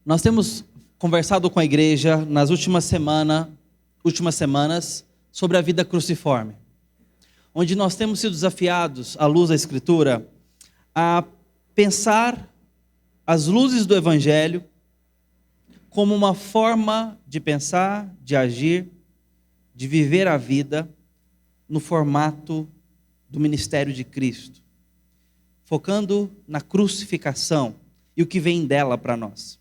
Nós temos conversado com a igreja nas últimas semanas sobre a vida cruciforme, onde nós temos sido desafiados, à luz da Escritura, a pensar as luzes do Evangelho como uma forma de pensar, de agir, de viver a vida no formato do ministério de Cristo, focando na crucificação e o que vem dela para nós.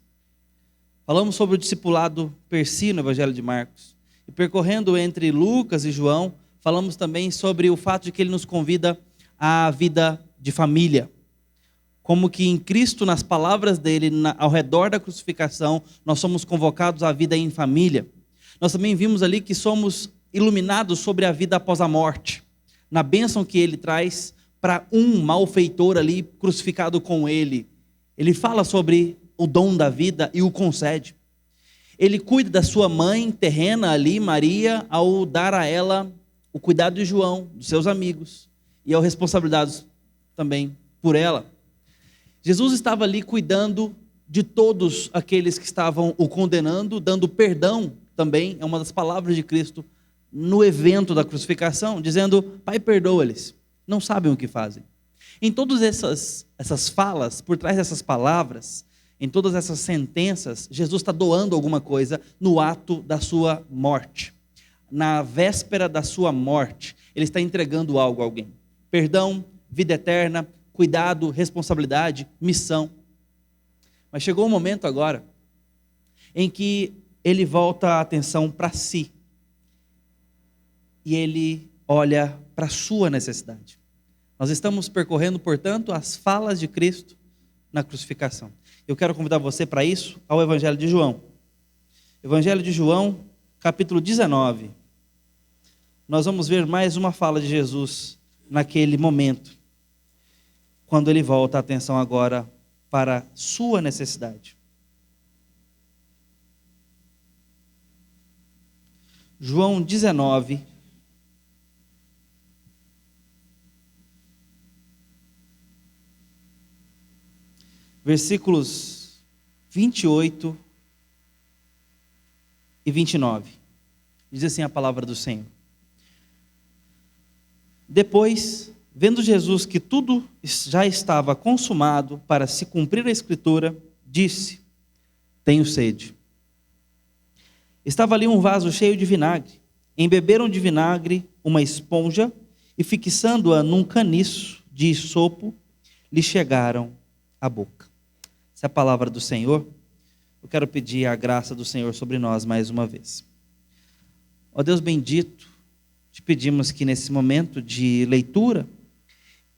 Falamos sobre o discipulado per si no Evangelho de Marcos. E percorrendo entre Lucas e João, falamos também sobre o fato de que ele nos convida à vida de família. Como que em Cristo, nas palavras dele, ao redor da crucificação, nós somos convocados à vida em família. Nós também vimos ali que somos iluminados sobre a vida após a morte, na bênção que ele traz para um malfeitor ali crucificado com ele. Ele fala sobre o dom da vida e o concede. Ele cuida da sua mãe terrena ali, Maria, ao dar a ela o cuidado de João, dos seus amigos, e ao responsabilidade também por ela. Jesus estava ali cuidando de todos aqueles que estavam o condenando, dando perdão também, é uma das palavras de Cristo no evento da crucificação, dizendo: Pai, perdoa-lhes, não sabem o que fazem. Em todas essas falas, por trás dessas palavras, em todas essas sentenças, Jesus está doando alguma coisa no ato da sua morte. Na véspera da sua morte, ele está entregando algo a alguém. Perdão, vida eterna, cuidado, responsabilidade, missão. Mas chegou um momento agora em que ele volta a atenção para si. E ele olha para a sua necessidade. Nós estamos percorrendo, portanto, as falas de Cristo na crucificação. Eu quero convidar você para isso, ao Evangelho de João. Evangelho de João, capítulo 19. Nós vamos ver mais uma fala de Jesus naquele momento, quando ele volta a atenção agora para a sua necessidade. João 19, versículos 28 e 29. Diz assim a palavra do Senhor. Depois, vendo Jesus que tudo já estava consumado para se cumprir a Escritura, disse: tenho sede. Estava ali um vaso cheio de vinagre. Embeberam de vinagre uma esponja e, fixando-a num caniço de isopo, lhe chegaram à boca. Essa é a palavra do Senhor. Eu quero pedir a graça do Senhor sobre nós mais uma vez. Ó Deus bendito, te pedimos que nesse momento de leitura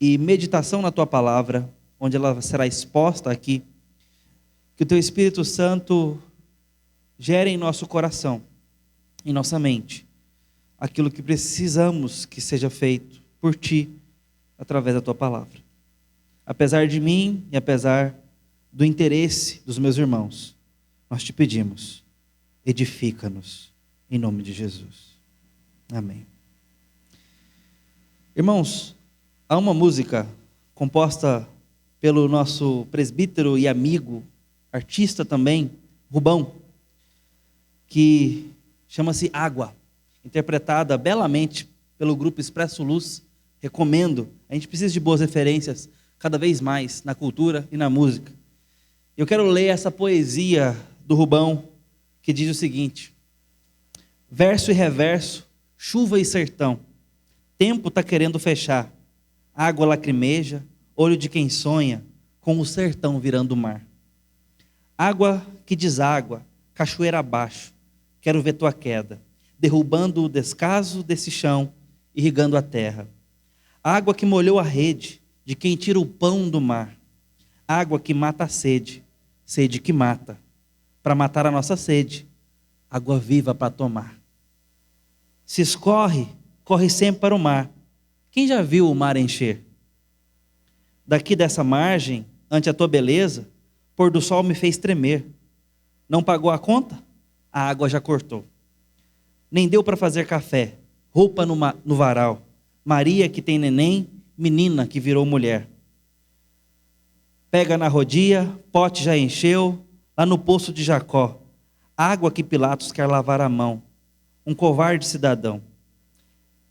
e meditação na tua palavra, onde ela será exposta aqui, que o teu Espírito Santo gere em nosso coração, em nossa mente, aquilo que precisamos que seja feito por ti, através da tua palavra. Apesar de mim e apesar do interesse dos meus irmãos, nós te pedimos, edifica-nos, em nome de Jesus. Amém. Irmãos, há uma música composta pelo nosso presbítero e amigo, artista também, Rubão, que chama-se Água, interpretada belamente pelo grupo Expresso Luz. Recomendo, a gente precisa de boas referências cada vez mais na cultura e na música. Eu quero ler essa poesia do Rubão, que diz o seguinte: verso e reverso, chuva e sertão, tempo está querendo fechar, água lacrimeja, olho de quem sonha, com o sertão virando mar. Água que deságua, cachoeira abaixo, quero ver tua queda, derrubando o descaso desse chão, irrigando a terra. Água que molhou a rede, de quem tira o pão do mar. Água que mata a sede, sede que mata, para matar a nossa sede, água viva para tomar. Se escorre, corre sempre para o mar. Quem já viu o mar encher? Daqui dessa margem, ante a tua beleza, pôr do sol me fez tremer. Não pagou a conta? A água já cortou. Nem deu para fazer café, roupa no varal. Maria que tem neném, menina que virou mulher. Pega na rodia, pote já encheu, lá no poço de Jacó, água que Pilatos quer lavar a mão, um covarde cidadão.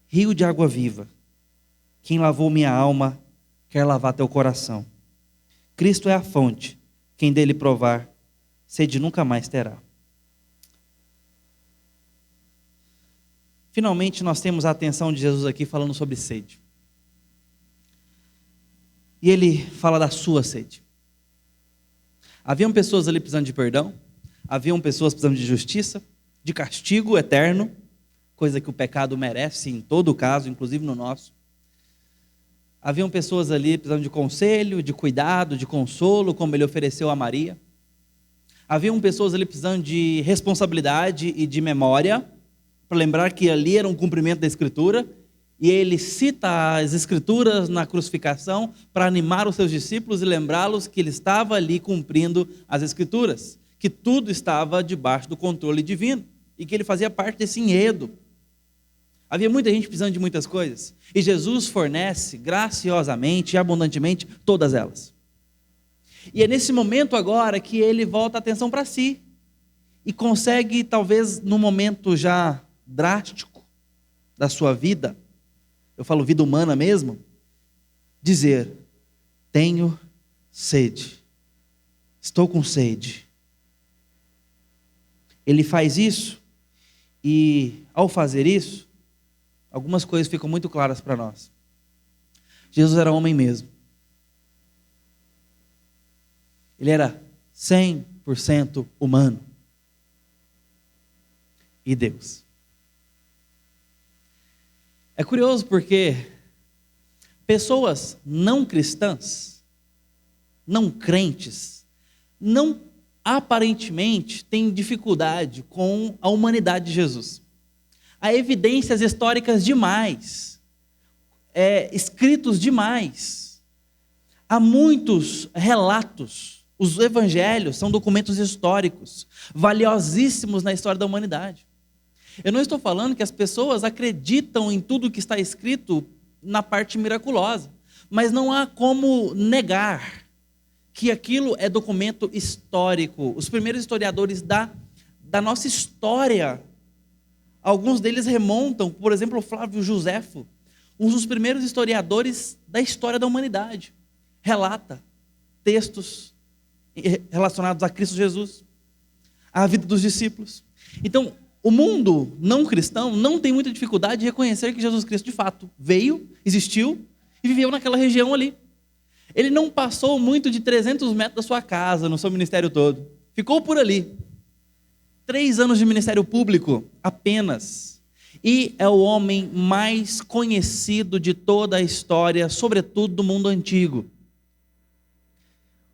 Rio de água viva, quem lavou minha alma quer lavar teu coração. Cristo é a fonte, quem dele provar, sede nunca mais terá. Finalmente nós temos a atenção de Jesus aqui falando sobre sede. E ele fala da sua sede. Haviam pessoas ali precisando de perdão, haviam pessoas precisando de justiça, de castigo eterno, coisa que o pecado merece em todo o caso, inclusive no nosso. Haviam pessoas ali precisando de conselho, de cuidado, de consolo, como ele ofereceu a Maria. Haviam pessoas ali precisando de responsabilidade e de memória, para lembrar que ali era um cumprimento da Escritura, e ele cita as Escrituras na crucificação para animar os seus discípulos e lembrá-los que ele estava ali cumprindo as Escrituras, que tudo estava debaixo do controle divino, e que ele fazia parte desse enredo. Havia muita gente precisando de muitas coisas, e Jesus fornece graciosamente e abundantemente todas elas. E é nesse momento agora que ele volta a atenção para si, e consegue, talvez num momento já drástico da sua vida, eu falo vida humana mesmo, dizer: tenho sede, estou com sede. Ele faz isso, e ao fazer isso, algumas coisas ficam muito claras para nós. Jesus era homem mesmo. Ele era 100% humano. E Deus. É curioso porque pessoas não cristãs, não crentes, não aparentemente têm dificuldade com a humanidade de Jesus. Há evidências históricas demais, escritos demais. Há muitos relatos. Os evangelhos são documentos históricos, valiosíssimos na história da humanidade. Eu não estou falando que as pessoas acreditam em tudo que está escrito na parte miraculosa, mas não há como negar que aquilo é documento histórico. Os primeiros historiadores da nossa história, alguns deles remontam, por exemplo, o Flávio Joséfo, um dos primeiros historiadores da história da humanidade, relata textos relacionados a Cristo Jesus, à vida dos discípulos. Então, o mundo não cristão não tem muita dificuldade de reconhecer que Jesus Cristo de fato veio, existiu e viveu naquela região ali. Ele não passou muito de 300 metros da sua casa no seu ministério todo. Ficou por ali. 3 anos de ministério público apenas. E é o homem mais conhecido de toda a história, sobretudo do mundo antigo.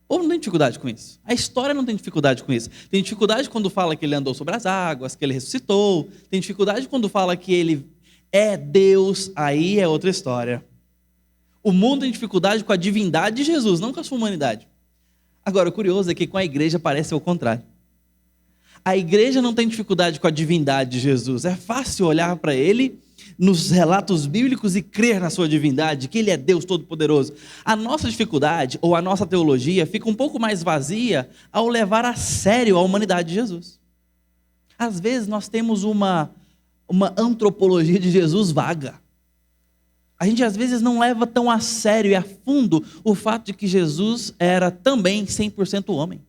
O povo não tem dificuldade com isso. A história não tem dificuldade com isso. Tem dificuldade quando fala que ele andou sobre as águas, que ele ressuscitou. Tem dificuldade quando fala que ele é Deus. Aí é outra história. O mundo tem dificuldade com a divindade de Jesus, não com a sua humanidade. Agora, o curioso é que com a igreja parece o contrário. A igreja não tem dificuldade com a divindade de Jesus. É fácil olhar para ele nos relatos bíblicos e crer na sua divindade, que ele é Deus Todo-Poderoso. A nossa dificuldade, ou a nossa teologia, fica um pouco mais vazia ao levar a sério a humanidade de Jesus. Às vezes nós temos uma antropologia de Jesus vaga. A gente às vezes não leva tão a sério e a fundo o fato de que Jesus era também 100% homem.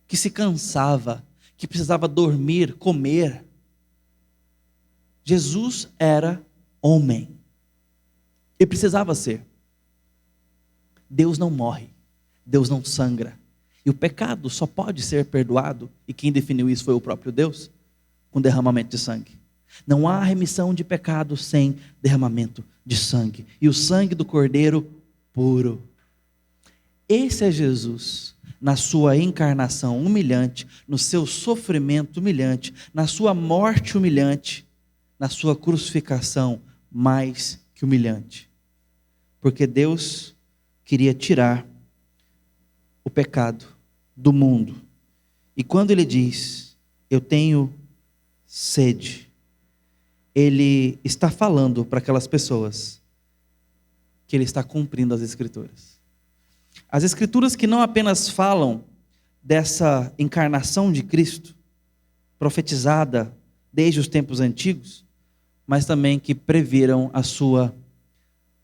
Que se cansava, que precisava dormir, comer. Jesus era homem. E precisava ser. Deus não morre. Deus não sangra. E o pecado só pode ser perdoado, e quem definiu isso foi o próprio Deus, com derramamento de sangue. Não há remissão de pecado sem derramamento de sangue. E o sangue do Cordeiro puro. Esse é Jesus, na sua encarnação humilhante, no seu sofrimento humilhante, na sua morte humilhante, na sua crucificação mais que humilhante. Porque Deus queria tirar o pecado do mundo. E quando ele diz, eu tenho sede, ele está falando para aquelas pessoas que ele está cumprindo as Escrituras. As Escrituras que não apenas falam dessa encarnação de Cristo, profetizada desde os tempos antigos, mas também que previram a sua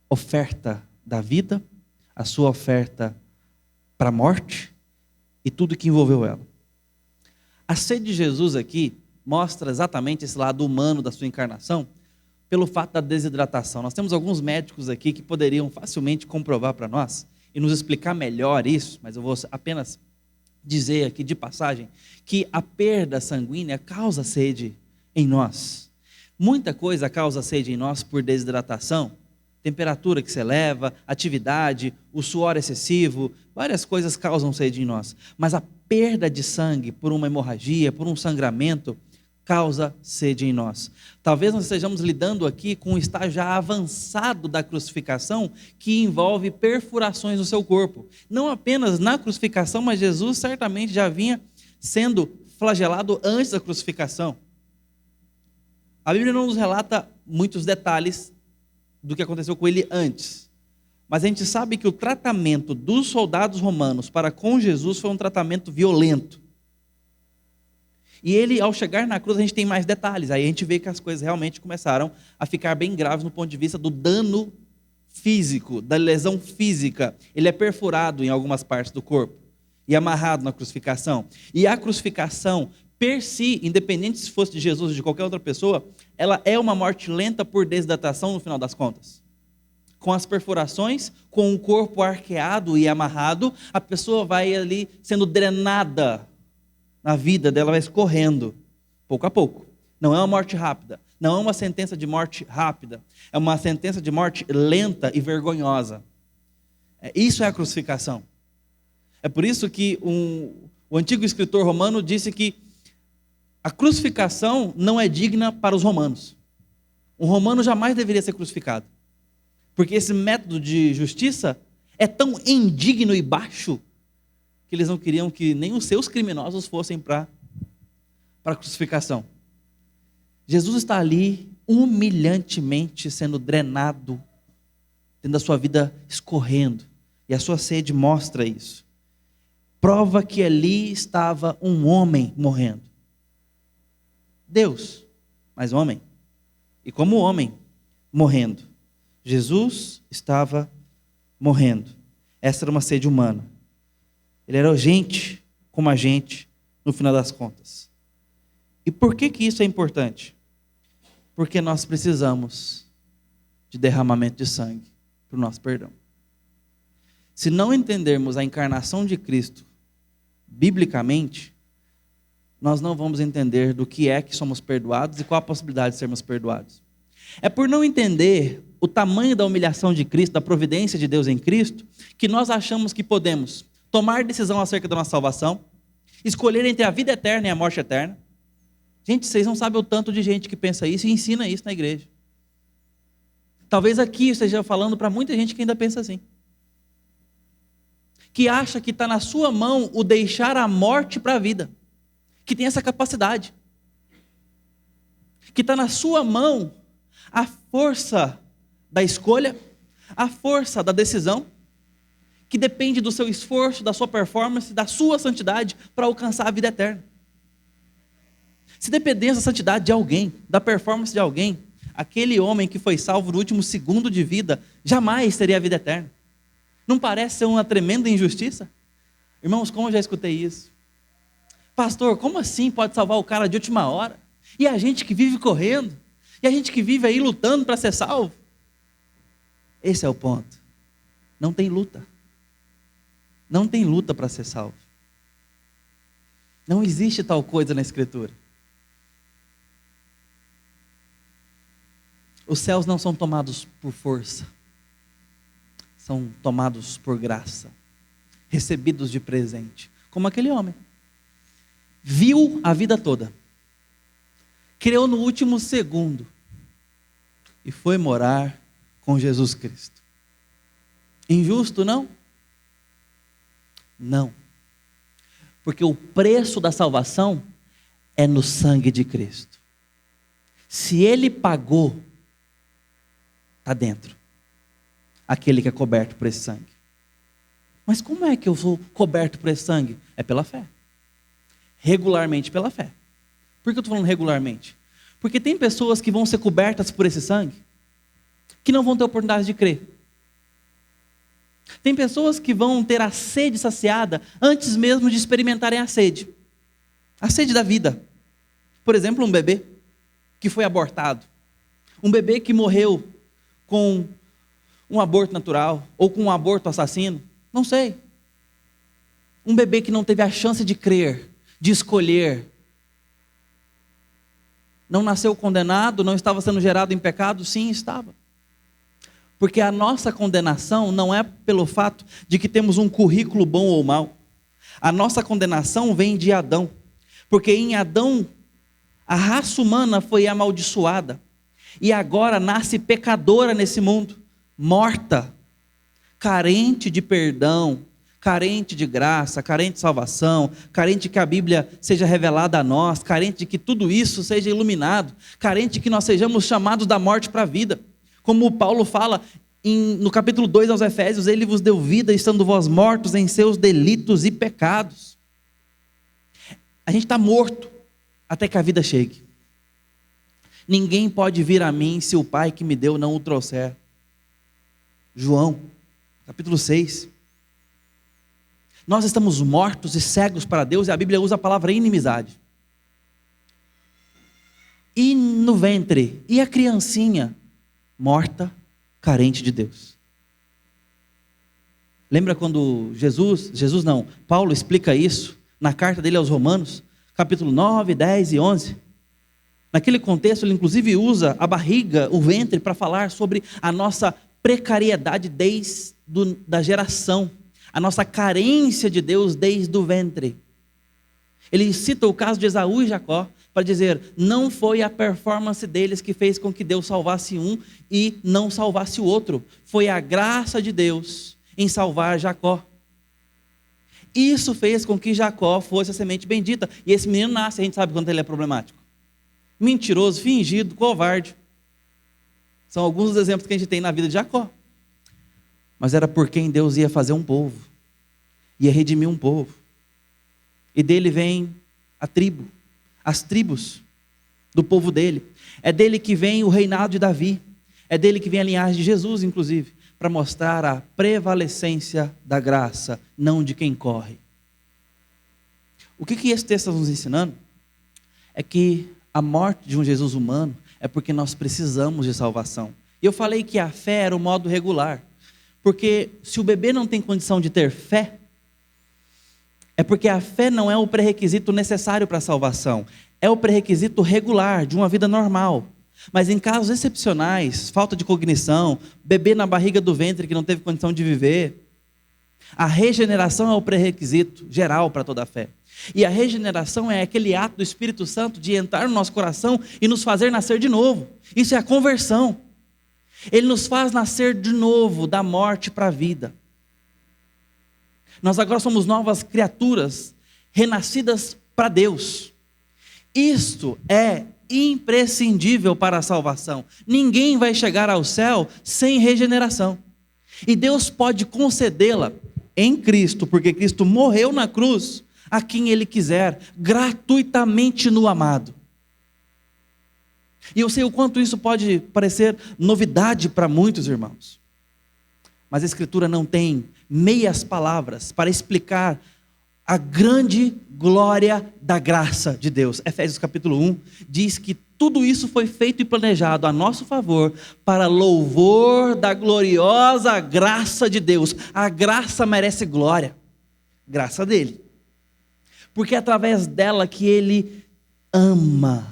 oferta da vida, a sua oferta para a morte e tudo que envolveu ela. A sede de Jesus aqui mostra exatamente esse lado humano da sua encarnação, pelo fato da desidratação. Nós temos alguns médicos aqui que poderiam facilmente comprovar para nós e nos explicar melhor isso, mas eu vou apenas dizer aqui de passagem que a perda sanguínea causa sede em nós. Muita coisa causa sede em nós por desidratação, temperatura que se eleva, atividade, o suor excessivo, várias coisas causam sede em nós. Mas a perda de sangue por uma hemorragia, por um sangramento, causa sede em nós. Talvez nós estejamos lidando aqui com um estágio já avançado da crucificação, que envolve perfurações no seu corpo. Não apenas na crucificação, mas Jesus certamente já vinha sendo flagelado antes da crucificação. A Bíblia não nos relata muitos detalhes do que aconteceu com ele antes, mas a gente sabe que o tratamento dos soldados romanos para com Jesus foi um tratamento violento. E ele, ao chegar na cruz, a gente tem mais detalhes. Aí a gente vê que as coisas realmente começaram a ficar bem graves no ponto de vista do dano físico, da lesão física. Ele é perfurado em algumas partes do corpo e amarrado na crucificação. E a crucificação, per si, independente se fosse de Jesus ou de qualquer outra pessoa, ela é uma morte lenta por desidratação no final das contas. Com as perfurações, com o corpo arqueado e amarrado, a pessoa vai ali sendo drenada. A vida dela vai escorrendo, pouco a pouco. Não é uma morte rápida. Não é uma sentença de morte rápida. É uma sentença de morte lenta e vergonhosa. Isso é a crucificação. É por isso que o antigo escritor romano disse que a crucificação não é digna para os romanos. Um romano jamais deveria ser crucificado. Porque esse método de justiça é tão indigno e baixo que eles não queriam que nem os seus criminosos fossem para a crucificação. Jesus está ali humilhantemente sendo drenado, tendo a sua vida escorrendo, e a sua sede mostra isso. Prova que ali estava um homem morrendo. Deus, mas homem. E como homem, morrendo. Jesus estava morrendo. Essa era uma sede humana. Ele era gente como a gente, no final das contas. E por que isso é importante? Porque nós precisamos de derramamento de sangue para o nosso perdão. Se não entendermos a encarnação de Cristo biblicamente, nós não vamos entender do que é que somos perdoados e qual a possibilidade de sermos perdoados. É por não entender o tamanho da humilhação de Cristo, da providência de Deus em Cristo, que nós achamos que podemos tomar decisão acerca da nossa salvação, escolher entre a vida eterna e a morte eterna. Gente, vocês não sabem o tanto de gente que pensa isso e ensina isso na igreja. Talvez aqui eu esteja falando para muita gente que ainda pensa assim. Que acha que está na sua mão o deixar a morte para a vida. Que tem essa capacidade. Que está na sua mão a força da escolha, a força da decisão, que depende do seu esforço, da sua performance, da sua santidade para alcançar a vida eterna. Se dependesse da santidade de alguém, da performance de alguém, aquele homem que foi salvo no último segundo de vida, jamais teria a vida eterna. Não parece ser uma tremenda injustiça? Irmãos, como eu já escutei isso? Pastor, como assim pode salvar o cara de última hora? E a gente que vive correndo? E a gente que vive aí lutando para ser salvo? Esse é o ponto. Não tem luta. Não tem luta para ser salvo. Não existe tal coisa na Escritura. Os céus não são tomados por força. São tomados por graça. Recebidos de presente. Como aquele homem. Viu a vida toda. Creu no último segundo. E foi morar com Jesus Cristo. Injusto, não? Não. Porque o preço da salvação é no sangue de Cristo. Se Ele pagou, está dentro. Aquele que é coberto por esse sangue. Mas como é que eu sou coberto por esse sangue? É pela fé. Regularmente pela fé. Por que eu estou falando regularmente? Porque tem pessoas que vão ser cobertas por esse sangue, que não vão ter oportunidade de crer. Tem pessoas que vão ter a sede saciada antes mesmo de experimentarem a sede. A sede da vida. Por exemplo, um bebê que foi abortado. Um bebê que morreu com um aborto natural ou com um aborto assassino. Não sei. Um bebê que não teve a chance de crer, de escolher. Não nasceu condenado, não estava sendo gerado em pecado? Sim, estava. Porque a nossa condenação não é pelo fato de que temos um currículo bom ou mau. A nossa condenação vem de Adão. Porque em Adão, a raça humana foi amaldiçoada. E agora nasce pecadora nesse mundo, morta, carente de perdão, carente de graça, carente de salvação, carente de que a Bíblia seja revelada a nós, carente de que tudo isso seja iluminado, carente de que nós sejamos chamados da morte para a vida. Como Paulo fala no capítulo 2 aos Efésios, ele vos deu vida estando vós mortos em seus delitos e pecados. A gente está morto até que a vida chegue. Ninguém pode vir a mim se o Pai que me deu não o trouxer. João, capítulo 6. Nós estamos mortos e cegos para Deus, e a Bíblia usa a palavra inimizade. E no ventre, e a criancinha morta, carente de Deus. Lembra quando Paulo explica isso na carta dele aos Romanos, capítulo 9, 10 e 11. Naquele contexto, ele inclusive usa a barriga, o ventre, para falar sobre a nossa precariedade desde da geração, a nossa carência de Deus desde o ventre. Ele cita o caso de Esaú e Jacó, para dizer, não foi a performance deles que fez com que Deus salvasse um e não salvasse o outro. Foi a graça de Deus em salvar Jacó. Isso fez com que Jacó fosse a semente bendita. E esse menino nasce, a gente sabe quanto ele é problemático. Mentiroso, fingido, covarde. São alguns dos exemplos que a gente tem na vida de Jacó. Mas era por quem Deus ia fazer um povo. Ia redimir um povo. E dele vem a tribo. As tribos do povo dele. É dele que vem o reinado de Davi. É dele que vem a linhagem de Jesus, inclusive, para mostrar a prevalecência da graça, não de quem corre. O que esse texto está nos ensinando? É que a morte de um Jesus humano é porque nós precisamos de salvação. E eu falei que a fé era o modo regular. Porque se o bebê não tem condição de ter fé, é porque a fé não é o pré-requisito necessário para a salvação. É o pré-requisito regular de uma vida normal. Mas em casos excepcionais, falta de cognição, bebê na barriga do ventre que não teve condição de viver, a regeneração é o pré-requisito geral para toda a fé. E a regeneração é aquele ato do Espírito Santo de entrar no nosso coração e nos fazer nascer de novo. Isso é a conversão. Ele nos faz nascer de novo, da morte para a vida. Nós agora somos novas criaturas, renascidas para Deus. Isto é imprescindível para a salvação. Ninguém vai chegar ao céu sem regeneração. E Deus pode concedê-la em Cristo, porque Cristo morreu na cruz a quem Ele quiser, gratuitamente no amado. E eu sei o quanto isso pode parecer novidade para muitos irmãos. Mas a Escritura não tem meias palavras para explicar a grande glória da graça de Deus. Efésios capítulo 1 diz que tudo isso foi feito e planejado a nosso favor para louvor da gloriosa graça de Deus. A graça merece glória, graça dele. Porque é através dela que ele ama,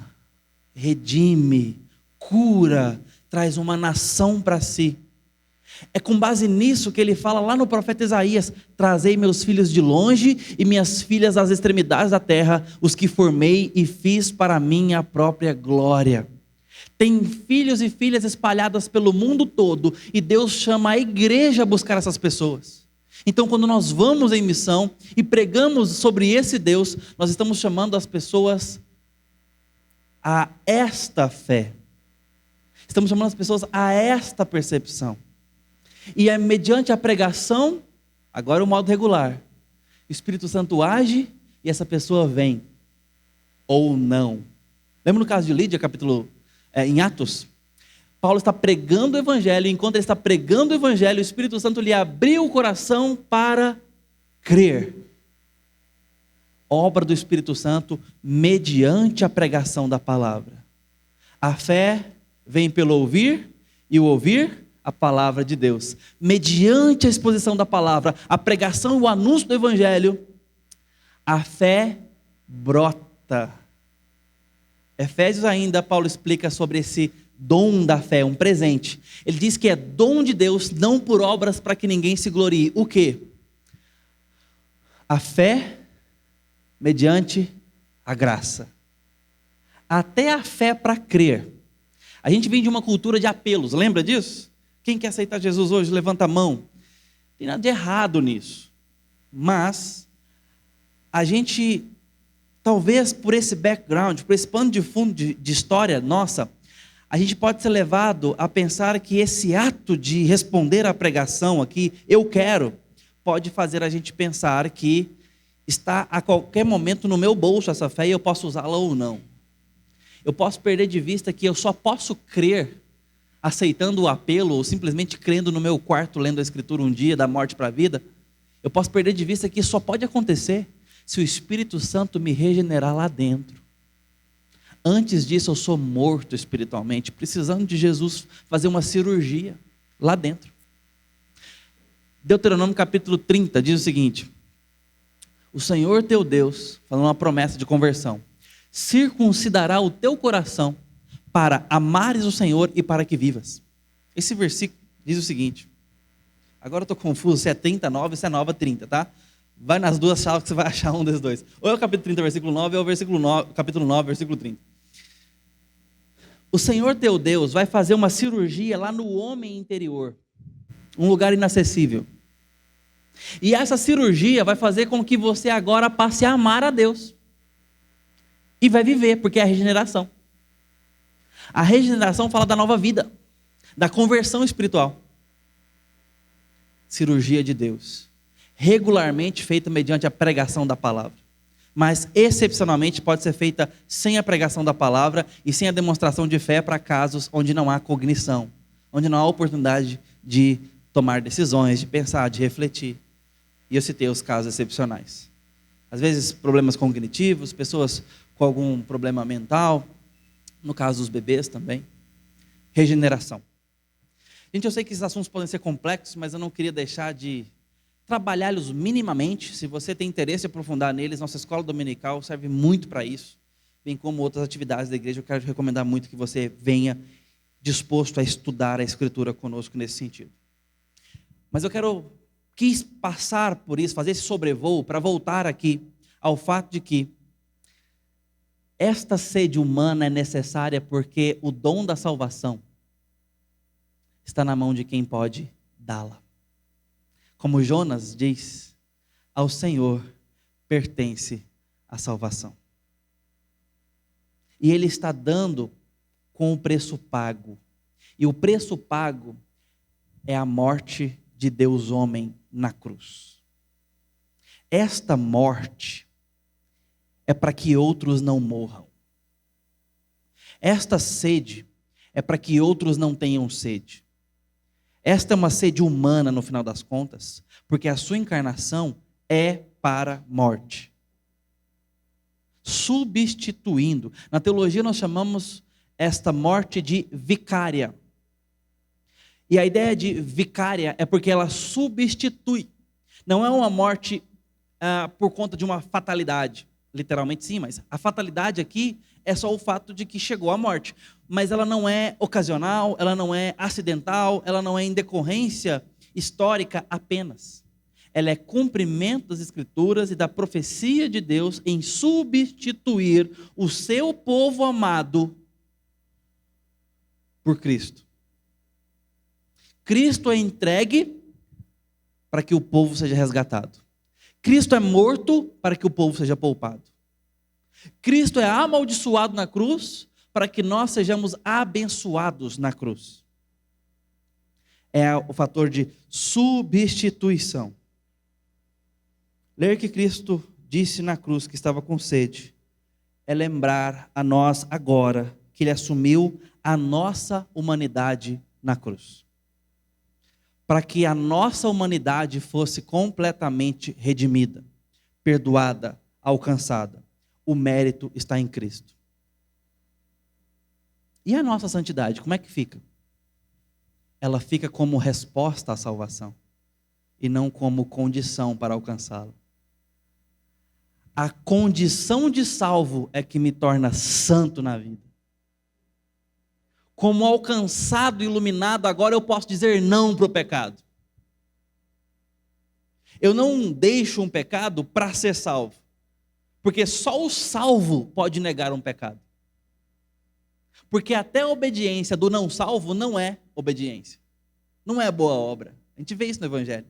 redime, cura, traz uma nação para si. É com base nisso que ele fala lá no profeta Isaías: trazei meus filhos de longe e minhas filhas às extremidades da terra, os que formei e fiz para minha própria glória. Tem filhos e filhas espalhadas pelo mundo todo e Deus chama a igreja a buscar essas pessoas. Então, quando nós vamos em missão e pregamos sobre esse Deus, nós estamos chamando as pessoas a esta fé. Estamos chamando as pessoas a esta percepção. E é mediante a pregação, Agora o modo regular. O Espírito Santo age e essa pessoa vem. Ou não. Lembra no caso de Lídia, em Atos? Paulo está pregando o Evangelho, e enquanto ele está pregando o Evangelho, o Espírito Santo lhe abriu o coração para crer. Obra do Espírito Santo mediante a pregação da palavra. A fé vem pelo ouvir, e o ouvir a palavra de Deus. Mediante a exposição da palavra, a pregação e o anúncio do Evangelho, a fé brota. Efésios ainda, Paulo explica sobre esse dom da fé, um presente. Ele diz que é dom de Deus, não por obras para que ninguém se glorie. O quê? A fé mediante a graça. Até a fé para crer. A gente vem de uma cultura de apelos, lembra disso? Quem quer aceitar Jesus hoje, levanta a mão. Não tem nada de errado nisso. Mas, a gente, talvez por esse background, por esse pano de fundo de história nossa, a gente pode ser levado a pensar que esse ato de responder à pregação aqui, eu quero, pode fazer a gente pensar que está a qualquer momento no meu bolso essa fé e eu posso usá-la ou não. Eu posso perder de vista que eu só posso crer aceitando o apelo ou simplesmente crendo no meu quarto, lendo a Escritura um dia, da morte para a vida. Eu posso perder de vista que isso só pode acontecer se o Espírito Santo me regenerar lá dentro. Antes disso eu sou morto espiritualmente, precisando de Jesus fazer uma cirurgia lá dentro. Deuteronômio capítulo 30 diz o seguinte: o Senhor teu Deus, falando uma promessa de conversão, circuncidará o teu coração para amares o Senhor e para que vivas. Esse versículo diz o seguinte, agora eu estou confuso se é 39 ou se é nova 30, tá? Vai nas duas salas que você vai achar um desses dois. Ou é o capítulo 30, versículo 9, ou é o capítulo 9, versículo 30. O Senhor teu Deus vai fazer uma cirurgia lá no homem interior, um lugar inacessível. E essa cirurgia vai fazer com que você agora passe a amar a Deus. E vai viver, porque é a regeneração. A regeneração fala da nova vida, da conversão espiritual. Cirurgia de Deus, regularmente feita mediante a pregação da palavra, mas excepcionalmente pode ser feita sem a pregação da palavra e sem a demonstração de fé para casos onde não há cognição, onde não há oportunidade de tomar decisões, de pensar, de refletir. E eu citei os casos excepcionais. Às vezes problemas cognitivos, pessoas com algum problema mental, no caso dos bebês também. Regeneração. Gente, eu sei que esses assuntos podem ser complexos, mas eu não queria deixar de trabalhá-los minimamente. Se você tem interesse em aprofundar neles, nossa escola dominical serve muito para isso, bem como outras atividades da igreja. Eu quero te recomendar muito que você venha disposto a estudar a Escritura conosco nesse sentido. Mas eu quis passar por isso, fazer esse sobrevoo para voltar aqui ao fato de que esta sede humana é necessária porque o dom da salvação está na mão de quem pode dá-la. Como Jonas diz, ao Senhor pertence a salvação. E Ele está dando com o preço pago. E o preço pago é a morte de Deus homem na cruz. Esta morte é para que outros não morram. Esta sede é para que outros não tenham sede. Esta é uma sede humana no final das contas, porque a sua encarnação é para morte. Substituindo. Na teologia nós chamamos esta morte de vicária. E a ideia de vicária é porque ela substitui. Não é uma morte por conta de uma fatalidade. Literalmente sim, mas a fatalidade aqui é só o fato de que chegou a morte. Mas ela não é ocasional, ela não é acidental, ela não é em decorrência histórica apenas. Ela é cumprimento das Escrituras e da profecia de Deus em substituir o seu povo amado por Cristo. Cristo é entregue para que o povo seja resgatado. Cristo é morto para que o povo seja poupado. Cristo é amaldiçoado na cruz para que nós sejamos abençoados na cruz. É o fator de substituição. Ler que Cristo disse na cruz que estava com sede é lembrar a nós agora que Ele assumiu a nossa humanidade na cruz. Para que a nossa humanidade fosse completamente redimida, perdoada, alcançada. O mérito está em Cristo. E a nossa santidade, como é que fica? Ela fica como resposta à salvação e não como condição para alcançá-la. A condição de salvo é que me torna santo na vida. Como alcançado e iluminado, agora eu posso dizer não para o pecado. Eu não deixo um pecado para ser salvo, porque só o salvo pode negar um pecado. Porque até a obediência do não salvo não é obediência, não é boa obra. A gente vê isso no Evangelho.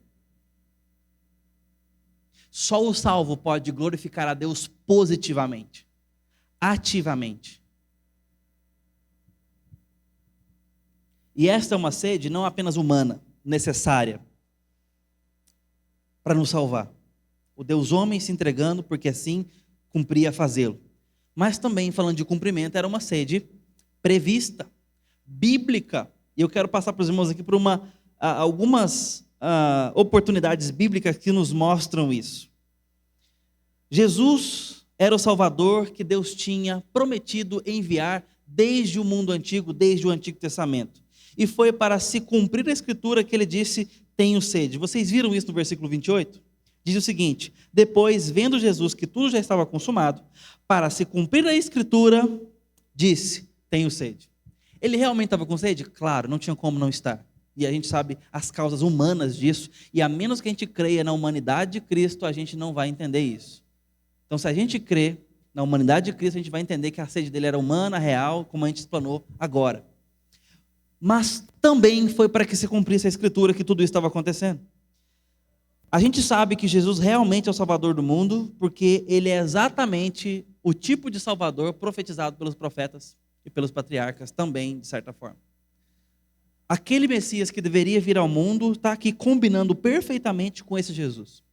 Só o salvo pode glorificar a Deus positivamente, ativamente. E esta é uma sede não apenas humana, necessária para nos salvar. O Deus homem se entregando porque assim cumpria fazê-lo. Mas também, falando de cumprimento, era uma sede prevista, bíblica. E eu quero passar para os irmãos aqui por algumas oportunidades bíblicas que nos mostram isso. Jesus era o Salvador que Deus tinha prometido enviar desde o mundo antigo, desde o Antigo Testamento. E foi para se cumprir a Escritura que ele disse, tenho sede. Vocês viram isso no versículo 28? Diz o seguinte: depois, vendo Jesus que tudo já estava consumado, para se cumprir a Escritura, disse, tenho sede. Ele realmente estava com sede? Claro, não tinha como não estar. E a gente sabe as causas humanas disso, e a menos que a gente creia na humanidade de Cristo, a gente não vai entender isso. Então, se a gente crê na humanidade de Cristo, a gente vai entender que a sede dele era humana, real, como a gente explanou agora. Mas também foi para que se cumprisse a Escritura que tudo isso estava acontecendo. A gente sabe que Jesus realmente é o Salvador do mundo, porque ele é exatamente o tipo de Salvador profetizado pelos profetas e pelos patriarcas também, de certa forma. Aquele Messias que deveria vir ao mundo está aqui combinando perfeitamente com esse Jesus.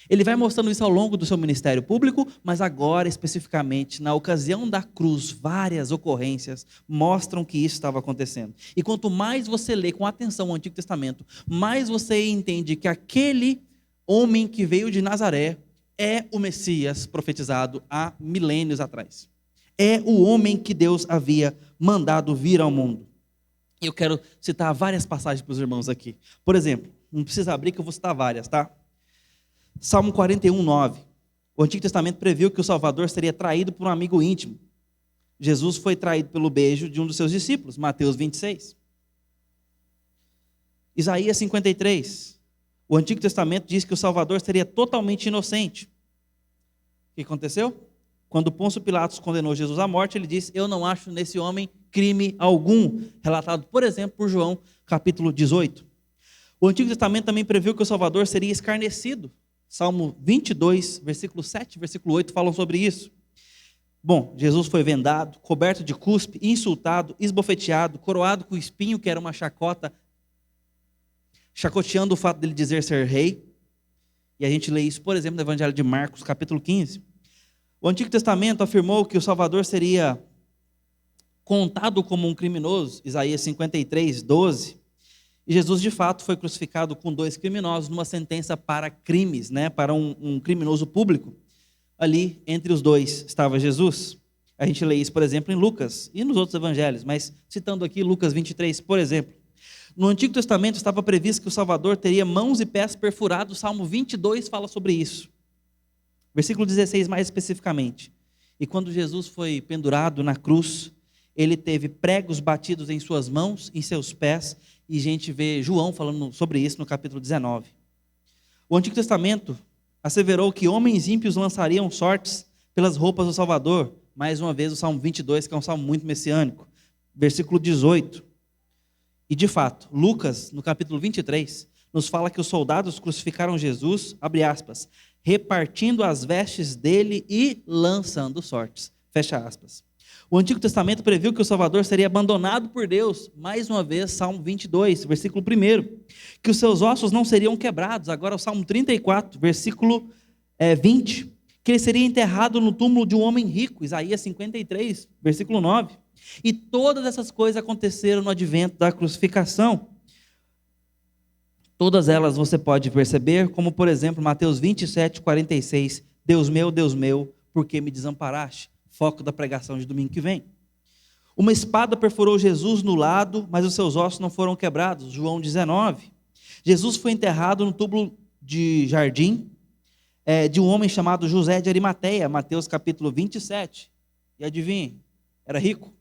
Ele vai mostrando isso ao longo do seu ministério público, mas agora, especificamente, na ocasião da cruz, várias ocorrências mostram que isso estava acontecendo. E quanto mais você lê com atenção o Antigo Testamento, mais você entende que aquele homem que veio de Nazaré é o Messias profetizado há milênios atrás. É o homem que Deus havia mandado vir ao mundo. E eu quero citar várias passagens para os irmãos aqui. Por exemplo, não precisa abrir que eu vou citar várias, tá? Salmo 41, 9. O Antigo Testamento previu que o Salvador seria traído por um amigo íntimo. Jesus foi traído pelo beijo de um dos seus discípulos, Mateus 26. Isaías 53. O Antigo Testamento diz que o Salvador seria totalmente inocente. O que aconteceu? Quando Pôncio Pilatos condenou Jesus à morte, ele disse, eu não acho nesse homem crime algum, relatado, por exemplo, por João, capítulo 18. O Antigo Testamento também previu que o Salvador seria escarnecido. Salmo 22, versículo 7, versículo 8 falam sobre isso. Bom, Jesus foi vendado, coberto de cuspe, insultado, esbofeteado, coroado com espinho, que era uma chacota, chacoteando o fato dele dizer ser rei. E a gente lê isso, por exemplo, no Evangelho de Marcos, capítulo 15. O Antigo Testamento afirmou que o Salvador seria contado como um criminoso, Isaías 53, 12. E Jesus, de fato, foi crucificado com 2 criminosos numa sentença para crimes, para um criminoso público. Ali, entre os dois, estava Jesus. A gente lê isso, por exemplo, em Lucas e nos outros evangelhos, mas citando aqui Lucas 23, por exemplo. No Antigo Testamento estava previsto que o Salvador teria mãos e pés perfurados, Salmo 22 fala sobre isso. Versículo 16, mais especificamente. E quando Jesus foi pendurado na cruz, ele teve pregos batidos em suas mãos, em seus pés, e a gente vê João falando sobre isso no capítulo 19. O Antigo Testamento asseverou que homens ímpios lançariam sortes pelas roupas do Salvador. Mais uma vez o Salmo 22, que é um salmo muito messiânico. Versículo 18. E de fato, Lucas, no capítulo 23, nos fala que os soldados crucificaram Jesus, abre aspas, repartindo as vestes dele e lançando sortes, fecha aspas. O Antigo Testamento previu que o Salvador seria abandonado por Deus, mais uma vez, Salmo 22, versículo 1, que os seus ossos não seriam quebrados, agora o Salmo 34, versículo 20, que ele seria enterrado no túmulo de um homem rico, Isaías 53, versículo 9. E todas essas coisas aconteceram no advento da crucificação. Todas elas você pode perceber, como por exemplo, Mateus 27, 46, Deus meu, por que me desamparaste? Foco da pregação de domingo que vem. Uma espada perfurou Jesus no lado, mas os seus ossos não foram quebrados, João 19. Jesus foi enterrado no túmulo de jardim, de um homem chamado José de Arimateia, Mateus capítulo 27. E adivinhe, era rico.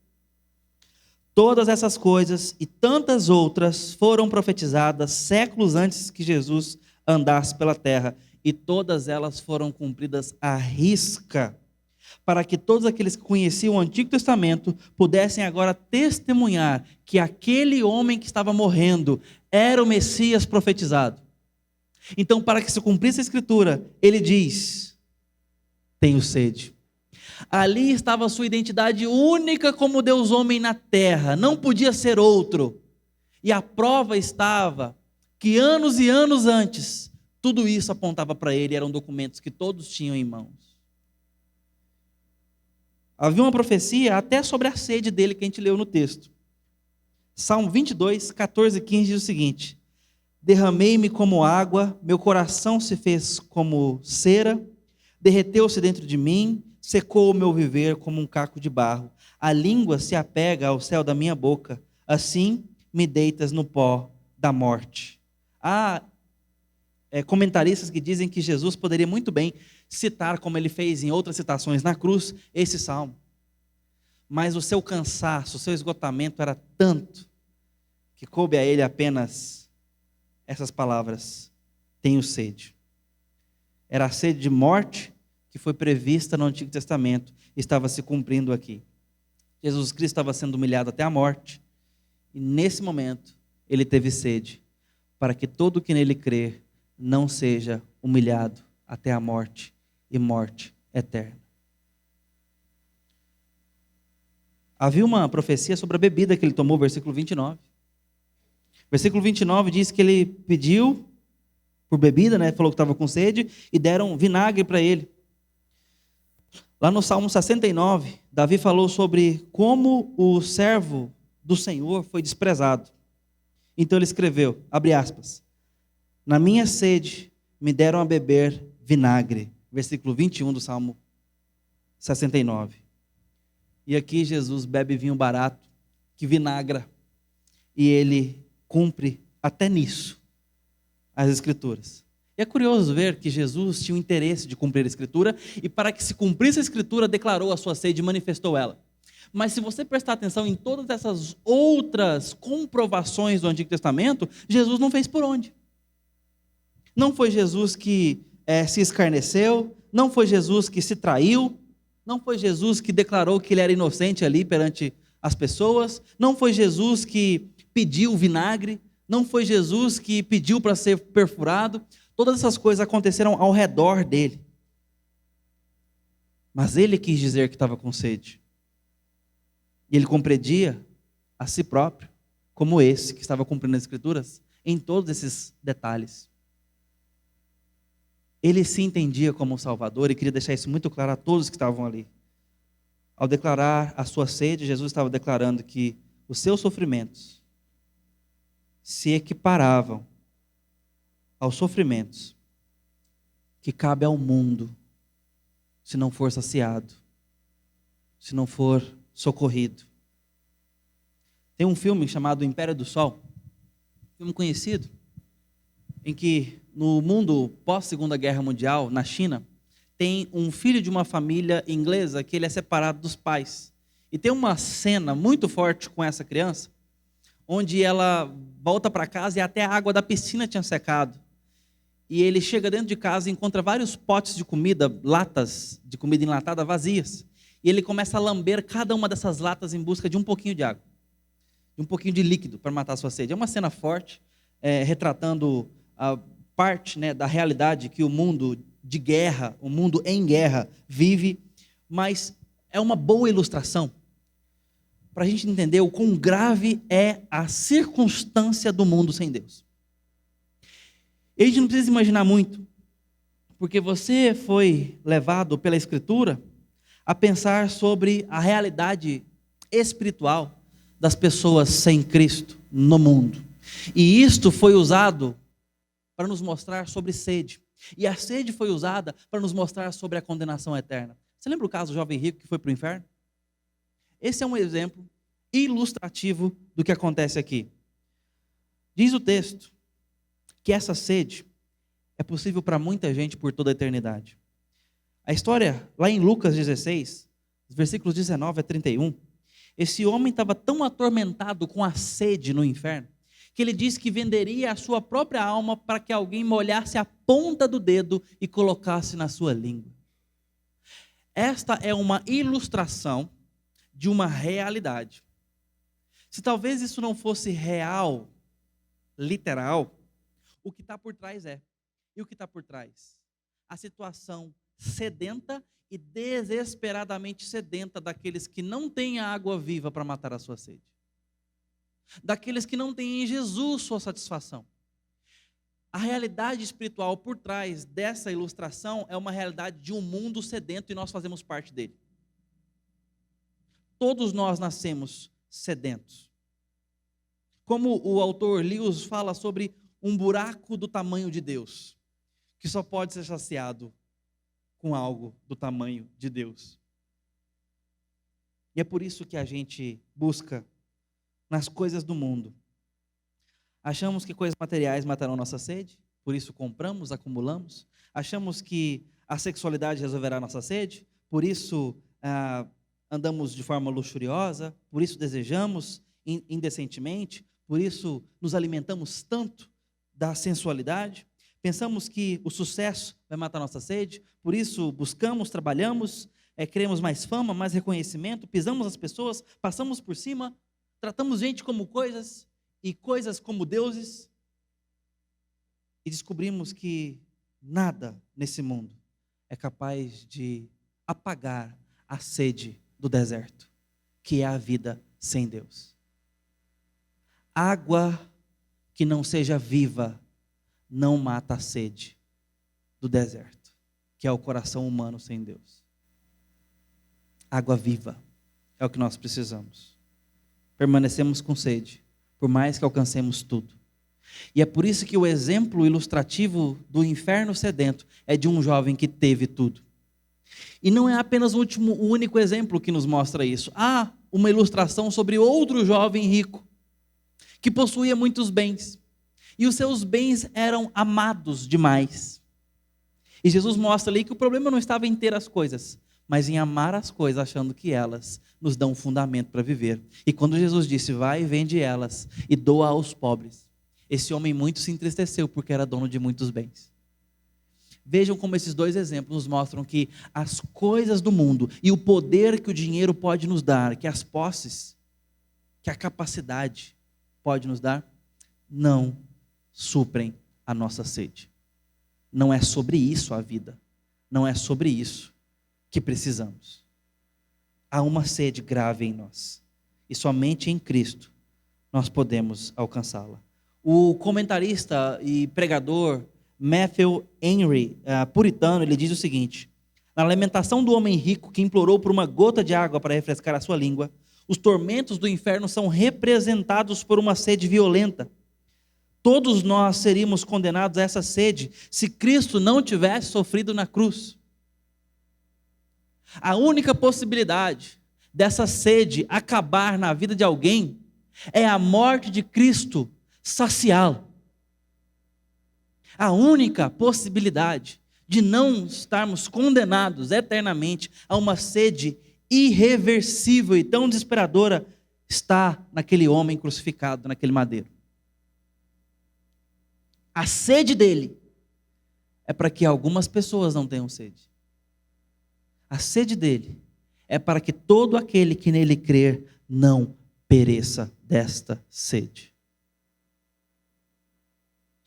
Todas essas coisas e tantas outras foram profetizadas séculos antes que Jesus andasse pela terra, e todas elas foram cumpridas à risca, para que todos aqueles que conheciam o Antigo Testamento pudessem agora testemunhar que aquele homem que estava morrendo era o Messias profetizado. Então, para que se cumprisse a Escritura, ele diz: tenho sede. Ali estava a sua identidade única como Deus homem na terra, não podia ser outro. E a prova estava que anos e anos antes, tudo isso apontava para ele, eram documentos que todos tinham em mãos. Havia uma profecia até sobre a sede dele que a gente leu no texto. Salmo 22, 14 e 15 diz o seguinte: derramei-me como água, meu coração se fez como cera, derreteu-se dentro de mim, secou o meu viver como um caco de barro. A língua se apega ao céu da minha boca, assim me deitas no pó da morte. Há comentaristas que dizem que Jesus poderia muito bem citar, como ele fez em outras citações na cruz, esse salmo. Mas o seu cansaço, o seu esgotamento era tanto, que coube a ele apenas essas palavras: tenho sede. Era a sede de morte que foi prevista no Antigo Testamento, estava se cumprindo aqui. Jesus Cristo estava sendo humilhado até a morte, e nesse momento ele teve sede, para que todo que nele crer não seja humilhado até a morte, e morte eterna. Havia uma profecia sobre a bebida que ele tomou, versículo 29. Versículo 29 diz que ele pediu por bebida, falou que estava com sede, e deram vinagre para ele. Lá no Salmo 69, Davi falou sobre como o servo do Senhor foi desprezado. Então ele escreveu, abre aspas, na minha sede me deram a beber vinagre. Versículo 21 do Salmo 69. E aqui Jesus bebe vinho barato, que vinagra, e ele cumpre até nisso as Escrituras. E é curioso ver que Jesus tinha o interesse de cumprir a Escritura, e para que se cumprisse a Escritura, declarou a sua sede e manifestou ela. Mas se você prestar atenção em todas essas outras comprovações do Antigo Testamento, Jesus não fez por onde. Não foi Jesus que se escarneceu, não foi Jesus que se traiu, não foi Jesus que declarou que ele era inocente ali perante as pessoas, não foi Jesus que pediu vinagre, não foi Jesus que pediu para ser perfurado. Todas essas coisas aconteceram ao redor dele. Mas ele quis dizer que estava com sede. E ele compreendia a si próprio, como esse que estava cumprindo as Escrituras, em todos esses detalhes. Ele se entendia como um Salvador e queria deixar isso muito claro a todos que estavam ali. Ao declarar a sua sede, Jesus estava declarando que os seus sofrimentos se equiparavam aos sofrimentos que cabe ao mundo, se não for saciado, se não for socorrido. Tem um filme chamado Império do Sol, filme conhecido, em que no mundo pós-Segunda Guerra Mundial, na China, tem um filho de uma família inglesa que ele é separado dos pais. E tem uma cena muito forte com essa criança, onde ela volta para casa e até a água da piscina tinha secado. E ele chega dentro de casa e encontra vários potes de comida, latas de comida enlatada vazias. E ele começa a lamber cada uma dessas latas em busca de um pouquinho de água, de um pouquinho de líquido para matar a sua sede. É uma cena forte, retratando a parte da realidade que o mundo de guerra, o mundo em guerra vive, mas é uma boa ilustração para a gente entender o quão grave é a circunstância do mundo sem Deus. E a gente não precisa imaginar muito, Porque você foi levado pela Escritura a pensar sobre a realidade espiritual das pessoas sem Cristo no mundo. E isto foi usado para nos mostrar sobre sede. E a sede foi usada para nos mostrar sobre a condenação eterna. Você lembra o caso do jovem rico que foi para o inferno? Esse é um exemplo ilustrativo do que acontece aqui. Diz o texto que essa sede é possível para muita gente por toda a eternidade. A história, lá em Lucas 16, versículos 19 a 31, esse homem estava tão atormentado com a sede no inferno, que ele disse que venderia a sua própria alma para que alguém molhasse a ponta do dedo e colocasse na sua língua. Esta é uma ilustração de uma realidade. Se talvez isso não fosse real, literal, o que está por trás é. E o que está por trás? A situação sedenta e desesperadamente sedenta daqueles que não têm a água viva para matar a sua sede. Daqueles que não têm em Jesus sua satisfação. A realidade espiritual por trás dessa ilustração é uma realidade de um mundo sedento e nós fazemos parte dele. Todos nós nascemos sedentos. Como o autor Lewis fala sobre um buraco do tamanho de Deus, que só pode ser saciado com algo do tamanho de Deus. E é por isso que a gente busca nas coisas do mundo. Achamos que coisas materiais matarão nossa sede, por isso compramos, acumulamos. Achamos que a sexualidade resolverá nossa sede, por isso andamos de forma luxuriosa, por isso desejamos indecentemente, por isso nos alimentamos tanto da sensualidade. Pensamos que o sucesso vai matar nossa sede, por isso buscamos, trabalhamos, queremos mais fama, mais reconhecimento, pisamos as pessoas, passamos por cima, tratamos gente como coisas e coisas como deuses, e descobrimos que nada nesse mundo é capaz de apagar a sede do deserto, que é a vida sem Deus. Água que não seja viva não mata a sede do deserto, que é o coração humano sem Deus. Água viva é o que nós precisamos. Permanecemos com sede, por mais que alcancemos tudo. E é por isso que o exemplo ilustrativo do inferno sedento é de um jovem que teve tudo. E não é apenas o único exemplo que nos mostra isso. Há uma ilustração sobre outro jovem rico, que possuía muitos bens. E os seus bens eram amados demais. E Jesus mostra ali que o problema não estava em ter as coisas, mas em amar as coisas, achando que elas nos dão um fundamento para viver. E quando Jesus disse, vai e vende elas e doa aos pobres, esse homem muito se entristeceu porque era dono de muitos bens. Vejam como esses dois exemplos nos mostram que as coisas do mundo e o poder que o dinheiro pode nos dar, que as posses, que a capacidade pode nos dar, não suprem a nossa sede. Não é sobre isso a vida. Não é sobre isso que precisamos. Há uma sede grave em nós. E somente em Cristo nós podemos alcançá-la. O comentarista e pregador Matthew Henry, puritano, ele diz o seguinte: na lamentação do homem rico que implorou por uma gota de água para refrescar a sua língua, os tormentos do inferno são representados por uma sede violenta. Todos nós seríamos condenados a essa sede se Cristo não tivesse sofrido na cruz. A única possibilidade dessa sede acabar na vida de alguém é a morte de Cristo saciá-lo. A única possibilidade de não estarmos condenados eternamente a uma sede irreversível e tão desesperadora está naquele homem crucificado, naquele madeiro. A sede dele é para que algumas pessoas não tenham sede. A sede dele é para que todo aquele que nele crer não pereça desta sede.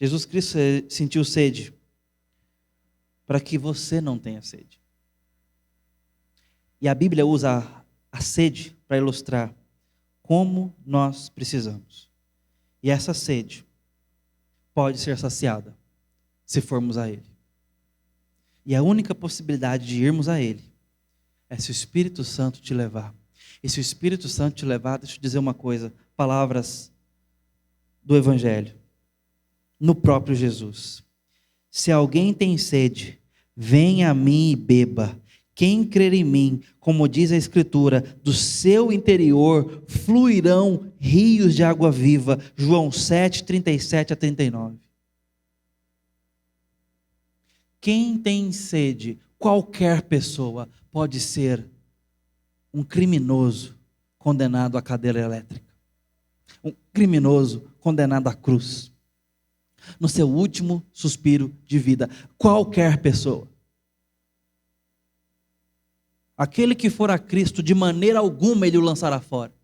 Jesus Cristo sentiu sede para que você não tenha sede. E a Bíblia usa a sede para ilustrar como nós precisamos. E essa sede pode ser saciada se formos a Ele. E a única possibilidade de irmos a Ele é se o Espírito Santo te levar. E se o Espírito Santo te levar, deixa eu dizer uma coisa, palavras do Evangelho, no próprio Jesus. Se alguém tem sede, venha a mim e beba. Quem crer em mim, como diz a Escritura, do seu interior fluirão rios de água viva. João 7, 37 a 39. Quem tem sede, qualquer pessoa, pode ser um criminoso condenado à cadeira elétrica. Um criminoso condenado à cruz. No seu último suspiro de vida. Qualquer pessoa. Aquele que for a Cristo, de maneira alguma Ele o lançará fora.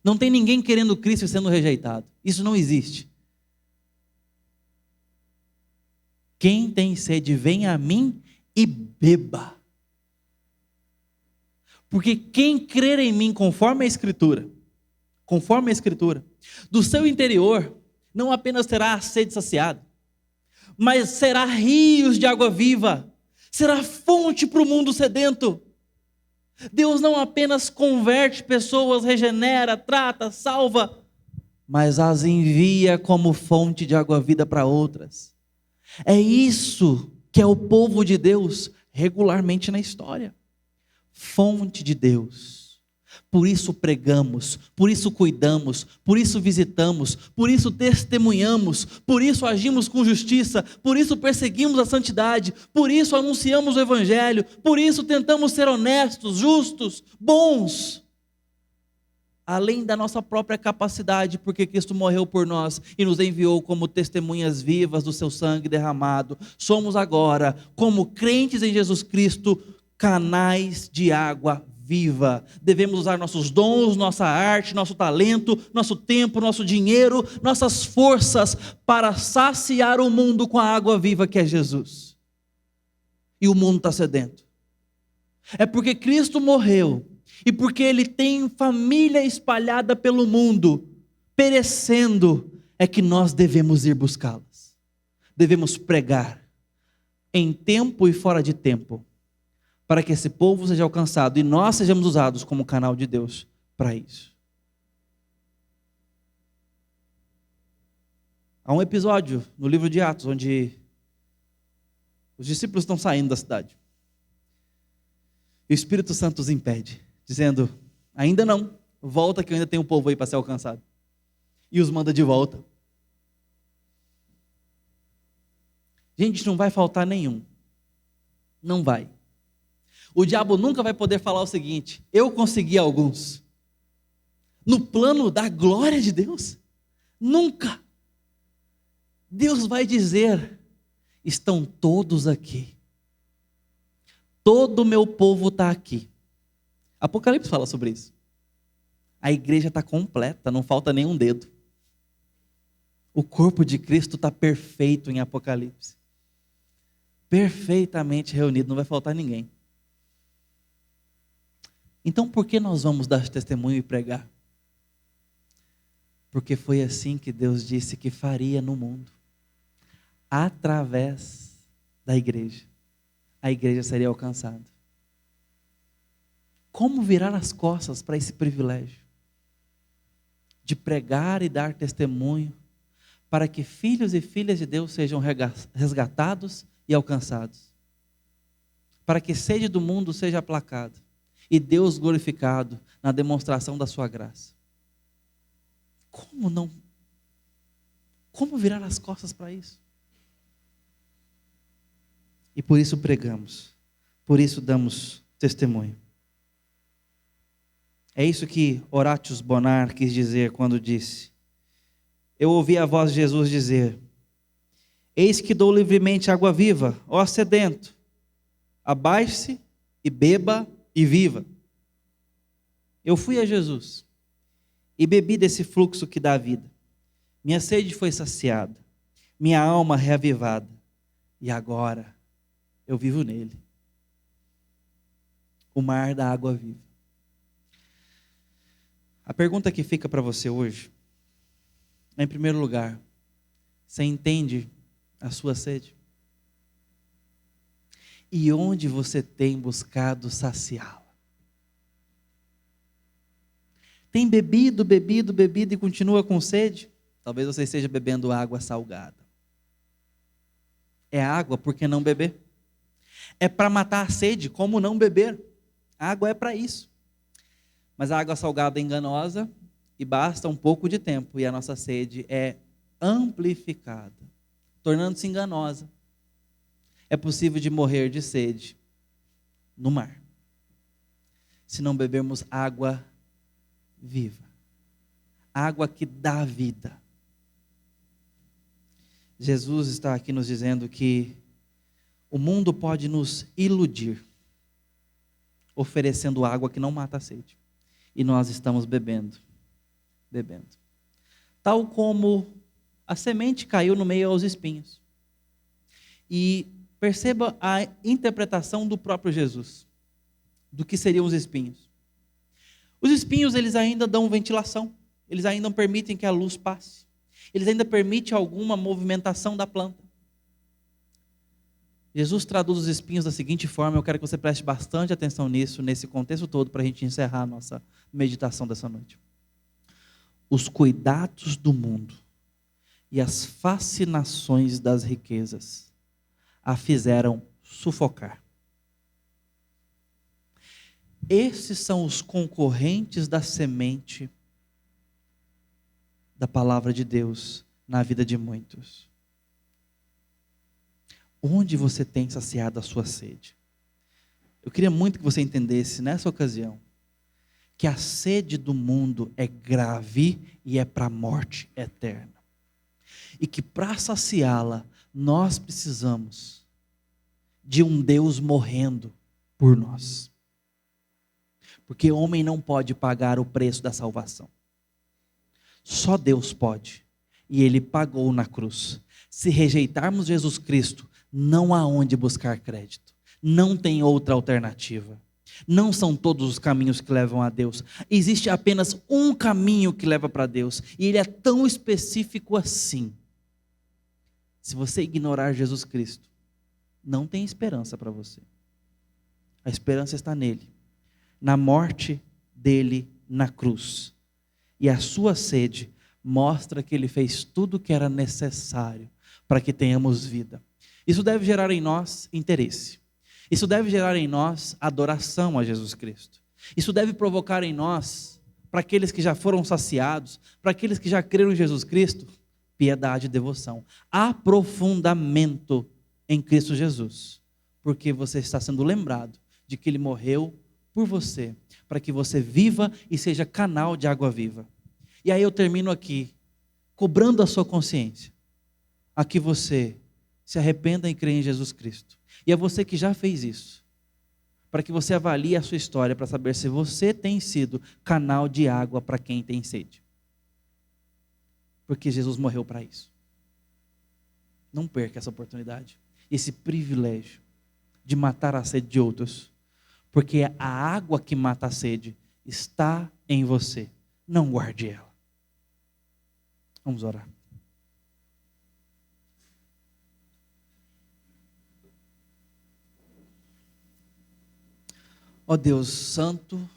Não tem ninguém querendo Cristo e sendo rejeitado. Isso não existe. Quem tem sede, venha a mim e beba. Porque quem crer em mim, conforme a Escritura, do seu interior, não apenas terá a sede saciada, mas será rios de água viva, será fonte para o mundo sedento. Deus não apenas converte pessoas, regenera, trata, salva, mas as envia como fonte de água viva para outras. É isso que é o povo de Deus regularmente na história. Fonte de Deus. Por isso pregamos, por isso cuidamos, por isso visitamos, por isso testemunhamos, por isso agimos com justiça, por isso perseguimos a santidade, por isso anunciamos o Evangelho, por isso tentamos ser honestos, justos, bons. Além da nossa própria capacidade, porque Cristo morreu por nós e nos enviou como testemunhas vivas do seu sangue derramado. Somos agora, como crentes em Jesus Cristo, canais de água viva. Devemos usar nossos dons, nossa arte, nosso talento, nosso tempo, nosso dinheiro, nossas forças para saciar o mundo com a água viva que é Jesus. E o mundo está sedento. É porque Cristo morreu e porque Ele tem família espalhada pelo mundo, perecendo, é que nós devemos ir buscá-las. Devemos pregar em tempo e fora de tempo, para que esse povo seja alcançado e nós sejamos usados como canal de Deus para isso. Há um episódio no livro de Atos onde os discípulos estão saindo da cidade. E o Espírito Santo os impede, dizendo: ainda não, volta que eu ainda tenho um povo aí para ser alcançado. E os manda de volta. Gente, não vai faltar nenhum. Não vai. O diabo nunca vai poder falar o seguinte: eu consegui alguns. No plano da glória de Deus, nunca. Deus vai dizer: estão todos aqui. Todo o meu povo está aqui. Apocalipse fala sobre isso. A igreja está completa, não falta nenhum dedo. O corpo de Cristo está perfeito em Apocalipse. Perfeitamente reunido, não vai faltar ninguém. Então por que nós vamos dar testemunho e pregar? Porque foi assim que Deus disse que faria no mundo. Através da igreja. A igreja seria alcançada. Como virar as costas para esse privilégio? De pregar e dar testemunho, para que filhos e filhas de Deus sejam resgatados e alcançados. Para que sede do mundo seja aplacada. E Deus glorificado na demonstração da sua graça. Como não? Como virar as costas para isso? E por isso pregamos. Por isso damos testemunho. É isso que Horatius Bonar quis dizer quando disse: eu ouvi a voz de Jesus dizer: eis que dou livremente água viva, ó sedento, abaixe-se e beba e viva. Eu fui a Jesus e bebi desse fluxo que dá vida. Minha sede foi saciada, minha alma reavivada, e agora eu vivo nele. O mar da água viva. A pergunta que fica para você hoje é, em primeiro lugar, você entende a sua sede? E onde você tem buscado saciá-la? Tem bebido e continua com sede? Talvez você esteja bebendo água salgada. É água, por que não beber? É para matar a sede, como não beber? A água é para isso. Mas a água salgada é enganosa e basta um pouco de tempo e a nossa sede é amplificada, tornando-se enganosa. É possível de morrer de sede no mar, se não bebermos água viva, água que dá vida. Jesus está aqui nos dizendo que o mundo pode nos iludir, oferecendo água que não mata a sede, e nós estamos bebendo. Tal como a semente caiu no meio aos espinhos. E perceba a interpretação do próprio Jesus, do que seriam os espinhos. Os espinhos, eles ainda dão ventilação, eles ainda permitem que a luz passe, eles ainda permitem alguma movimentação da planta. Jesus traduz os espinhos da seguinte forma, eu quero que você preste bastante atenção nisso, nesse contexto todo, para a gente encerrar a nossa meditação dessa noite. Os cuidados do mundo e as fascinações das riquezas a fizeram sufocar. Esses são os concorrentes da semente da palavra de Deus na vida de muitos. Onde você tem saciado a sua sede? Eu queria muito que você entendesse nessa ocasião que a sede do mundo é grave e é para a morte eterna. E que para saciá-la, nós precisamos de um Deus morrendo por nós. Porque o homem não pode pagar o preço da salvação. Só Deus pode. E Ele pagou na cruz. Se rejeitarmos Jesus Cristo, não há onde buscar crédito. Não tem outra alternativa. Não são todos os caminhos que levam a Deus. Existe apenas um caminho que leva para Deus. E ele é tão específico assim. Se você ignorar Jesus Cristo, não tem esperança para você. A esperança está nele. Na morte dele na cruz. E a sua sede mostra que ele fez tudo o que era necessário para que tenhamos vida. Isso deve gerar em nós interesse. Isso deve gerar em nós adoração a Jesus Cristo. Isso deve provocar em nós, para aqueles que já foram saciados, para aqueles que já creram em Jesus Cristo, piedade e devoção. Aprofundamento em Cristo Jesus. Porque você está sendo lembrado de que Ele morreu por você, para que você viva e seja canal de água viva. E aí eu termino aqui, cobrando a sua consciência, a que você se arrependa e creia em Jesus Cristo. E é você que já fez isso, para que você avalie a sua história, para saber se você tem sido canal de água para quem tem sede. Porque Jesus morreu para isso. Não perca essa oportunidade, esse privilégio de matar a sede de outros, porque a água que mata a sede está em você. Não guarde ela. Vamos orar. Ó Deus santo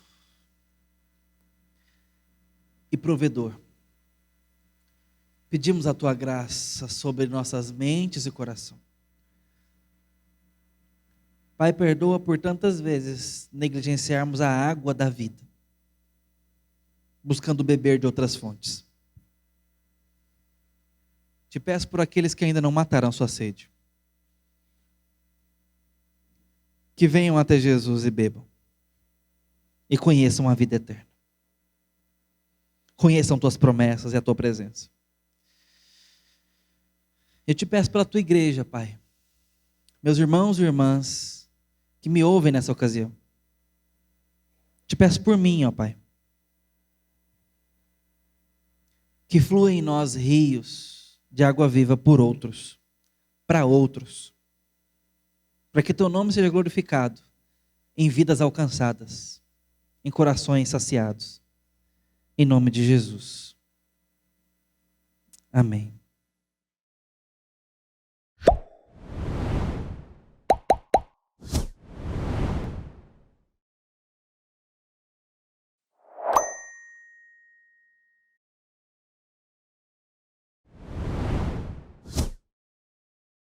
e provedor, pedimos a Tua graça sobre nossas mentes e coração. Pai, perdoa por tantas vezes negligenciarmos a água da vida, buscando beber de outras fontes. Te peço por aqueles que ainda não mataram sua sede, que venham até Jesus e bebam, e conheçam a vida eterna. Conheçam Tuas promessas e a Tua presença. Eu te peço pela Tua igreja, Pai. Meus irmãos e irmãs que me ouvem nessa ocasião. Te peço por mim, ó Pai. Que fluem em nós rios de água viva por outros, para outros. Para que Teu nome seja glorificado em vidas alcançadas, em corações saciados. Em nome de Jesus. Amém.